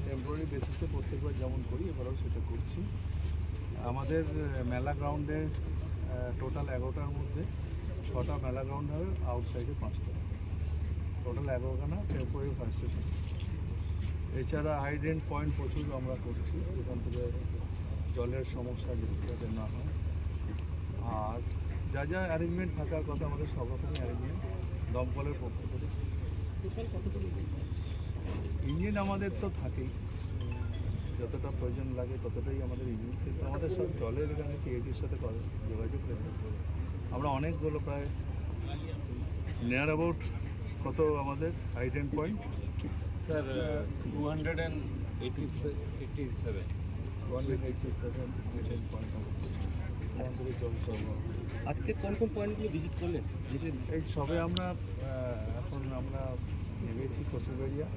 Temporary বেসিসে প্রত্যেকবার যেমন করি এবারও সেটা করছি। আমাদের মেলা গ্রাউন্ডে টোটাল 11টার মধ্যে 6টা মেলা গ্রাউন্ড হবে, আউটসাইডে 5টা, টোটাল 11খানা টেম্পোরারি ফায়ার স্টেশন। এছাড়া হাইড্রেন্ট পয়েন্ট প্রচুর আমরা করছি, যেখান থেকে জলের সমস্যা যাতে না হয়। আর যা যা অ্যারেঞ্জমেন্ট থাকার কথা আমাদের সব রকমই অ্যারেঞ্জমেন্ট দমকলের পক্ষ থেকে। ইঞ্জিন আমাদের তো থাকেই, যতটা প্রয়োজন লাগে ততটাই আমাদের ইঞ্জিন, কিন্তু আমাদের সব জলের এখানে টিএইচির সাথে করে যোগাযোগ রেখে আমরা অনেকগুলো প্রায় নিয়ার অ্যাবাউট কত আমাদের hydrant point sir 287 hydrant point আমাদের জল সরবরাহ। আজকে কোন কোন পয়েন্টগুলো ভিজিট করলেন? এই সবে আমরা এখন নেমেছি কচুবেড়িয়া।